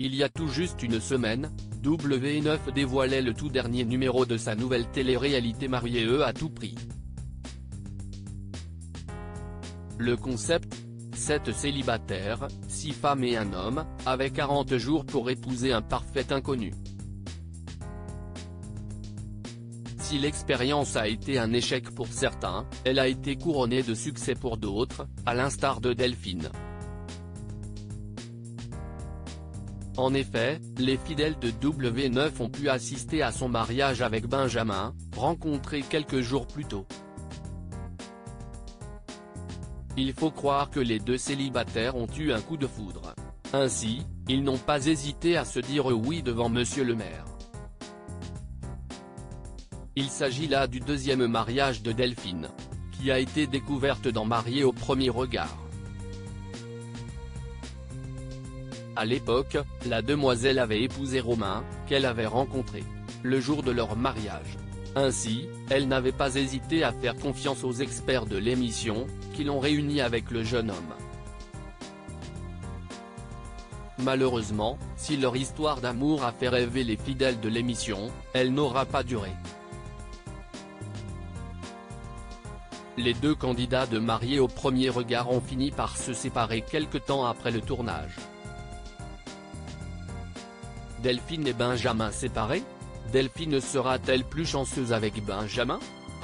Il y a tout juste une semaine, W9 dévoilait le tout dernier numéro de sa nouvelle télé-réalité Mariés à tout prix. Le concept ? 7 célibataires, 6 femmes et un homme, avaient 40 jours pour épouser un parfait inconnu. Si l'expérience a été un échec pour certains, elle a été couronnée de succès pour d'autres, à l'instar de Delphine. En effet, les fidèles de W9 ont pu assister à son mariage avec Benjamin, rencontré quelques jours plus tôt. Il faut croire que les deux célibataires ont eu un coup de foudre. Ainsi, ils n'ont pas hésité à se dire oui devant Monsieur le maire. Il s'agit là du deuxième mariage de Delphine, qui a été découverte dans Mariés au premier regard. À l'époque, la demoiselle avait épousé Romain, qu'elle avait rencontré le jour de leur mariage. Ainsi, elle n'avait pas hésité à faire confiance aux experts de l'émission, qui l'ont réunie avec le jeune homme. Malheureusement, si leur histoire d'amour a fait rêver les fidèles de l'émission, elle n'aura pas duré. Les deux candidats de Mariés au premier regard ont fini par se séparer quelque temps après le tournage. Delphine et Benjamin séparés ? Delphine sera-t-elle plus chanceuse avec Benjamin ?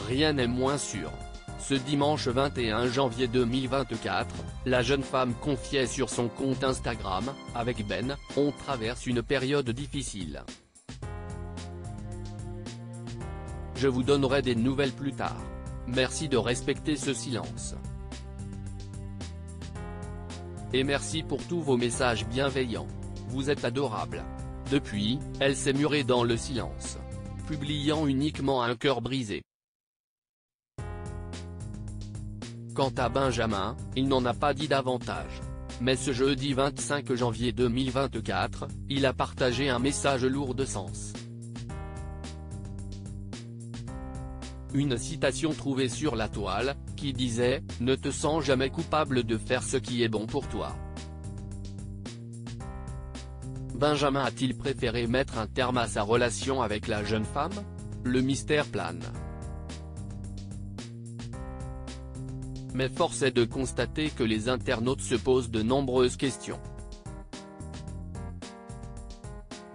Rien n'est moins sûr. Ce dimanche 21 janvier 2024, la jeune femme confiait sur son compte Instagram, avec Ben, on traverse une période difficile. Je vous donnerai des nouvelles plus tard. Merci de respecter ce silence. Et merci pour tous vos messages bienveillants. Vous êtes adorables. Depuis, elle s'est murée dans le silence, publiant uniquement un cœur brisé. Quant à Benjamin, il n'en a pas dit davantage. Mais ce jeudi 25 janvier 2024, il a partagé un message lourd de sens. Une citation trouvée sur la toile, qui disait « Ne te sens jamais coupable de faire ce qui est bon pour toi ». Benjamin a-t-il préféré mettre un terme à sa relation avec la jeune femme ? Le mystère plane. Mais force est de constater que les internautes se posent de nombreuses questions.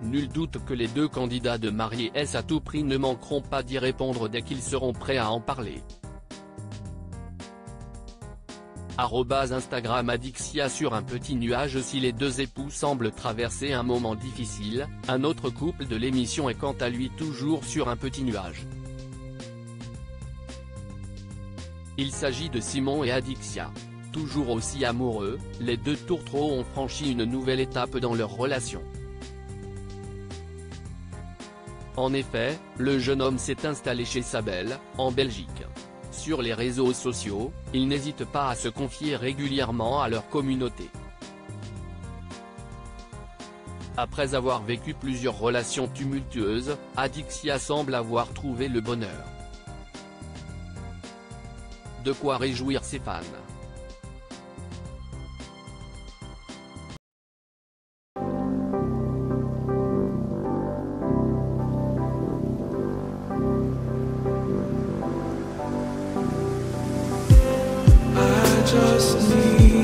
Nul doute que les deux candidats de Mariés à tout prix ne manqueront pas d'y répondre dès qu'ils seront prêts à en parler. @Instagram Adixia sur un petit nuage. Si les deux époux semblent traverser un moment difficile, un autre couple de l'émission est quant à lui toujours sur un petit nuage. Il s'agit de Simon et Adixia. Toujours aussi amoureux, les deux tourtereaux ont franchi une nouvelle étape dans leur relation. En effet, le jeune homme s'est installé chez sa belle, en Belgique. Sur les réseaux sociaux, ils n'hésitent pas à se confier régulièrement à leur communauté. Après avoir vécu plusieurs relations tumultueuses, Adixia semble avoir trouvé le bonheur. De quoi réjouir ses fans. Just need